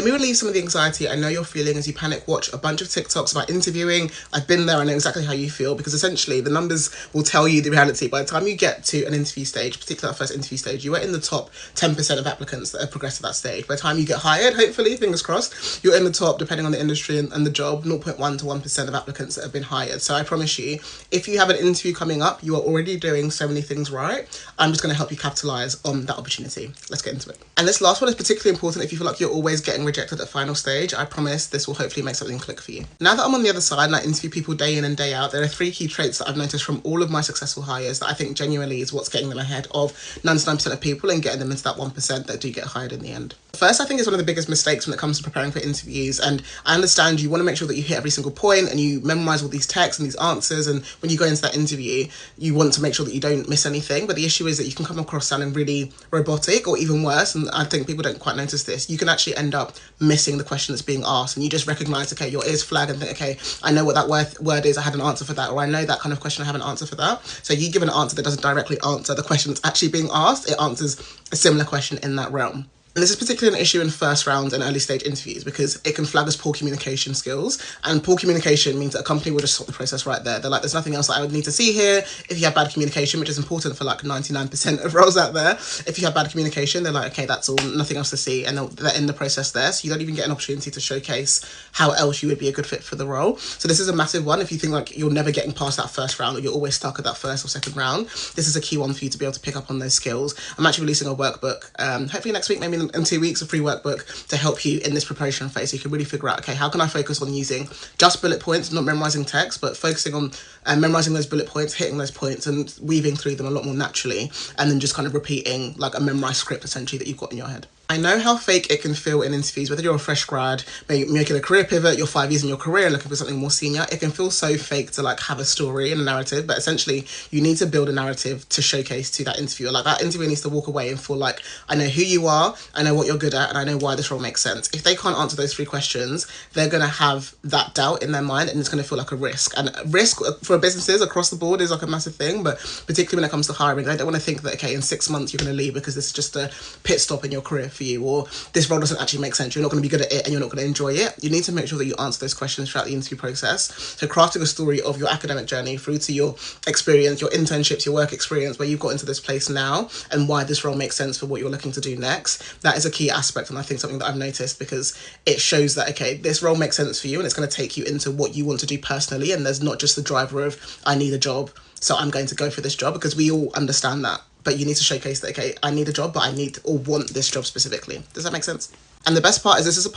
Let me relieve some of the anxiety I know you're feeling as you panic watch a bunch of TikToks about interviewing. I've been there, I know exactly how you feel, because essentially the numbers will tell you the reality. By the time you get to an interview stage, particularly that first interview stage, you are in the top 10% of applicants that have progressed to that stage. By the time you get hired, hopefully, fingers crossed, you're in the top, depending on the industry and the job, 0.1 to 1% of applicants that have been hired. So I promise you, if you have an interview coming up, you are already doing so many things right. I'm just going to help you capitalize on that opportunity. Let's get into it. And this last one is particularly important if you feel like you're always getting rejected at final stage. I promise this will hopefully make something click for you. Now that I'm on the other side and I interview people day in and day out, there are 3 key traits that I've noticed from all of my successful hires that I think genuinely is what's getting them ahead of 99% of people and getting them into that 1% that do get hired in the end. First, I think is one of the biggest mistakes when it comes to preparing for interviews. And I understand you want to make sure that you hit every single point and you memorize all these texts and these answers. And when you go into that interview, you want to make sure that you don't miss anything. But the issue is that you can come across sounding really robotic, or even worse. And I think people don't quite notice this. You can actually end up missing the question that's being asked, and you just recognize, okay, your ears flag and think, okay, I know what that word is, I had an answer for that, or I know that kind of question, I have an answer for that. So you give an answer that doesn't directly answer the question that's actually being asked, it answers a similar question in that realm. And this is particularly an issue in first round and early stage interviews because it can flag as poor communication skills. And poor communication means that a company will just stop the process right there. They're like, there's nothing else that I would need to see here. If you have bad communication, which is important for like 99% of roles out there, if you have bad communication, they're like, okay, that's all, nothing else to see. And they're in the process there. So you don't even get an opportunity to showcase how else you would be a good fit for the role. So this is a massive one. If you think like you're never getting past that first round or you're always stuck at that first or second round, this is a key one for you to be able to pick up on those skills. I'm actually releasing a workbook, hopefully next week, maybe in 2 weeks, a free workbook to help you in this preparation phase. So you can really figure out, okay, how can I focus on using just bullet points, not memorizing text, but focusing on memorizing those bullet points, hitting those points and weaving through them a lot more naturally, and then just kind of repeating like a memorized script essentially that you've got in your head. I know how fake it can feel in interviews, whether you're a fresh grad, maybe making a career pivot, you're 5 years in your career and looking for something more senior. It can feel so fake to like have a story and a narrative, but essentially you need to build a narrative to showcase to that interviewer. Like that interviewer needs to walk away and feel like, I know who you are, I know what you're good at, and I know why this role makes sense. If they can't answer those 3 questions, they're going to have that doubt in their mind and it's going to feel like a risk. And risk for businesses across the board is like a massive thing, but particularly when it comes to hiring, they don't want to think that, okay, in 6 months you're going to leave because this is just a pit stop in your career for you, or this role doesn't actually make sense, you're not going to be good at it and you're not going to enjoy it. You need to make sure that you answer those questions throughout the interview process. So crafting a story of your academic journey through to your experience, your internships, your work experience, where you've got into this place now and why this role makes sense for what you're looking to do next. That is a key aspect, and I think something that I've noticed because it shows that, okay, this role makes sense for you and it's going to take you into what you want to do personally, and there's not just the driver of, I need a job, so I'm going to go for this job, because we all understand that. But you need to showcase that, okay, I need a job, but I need or want this job specifically. Does that make sense? And the best part is this is a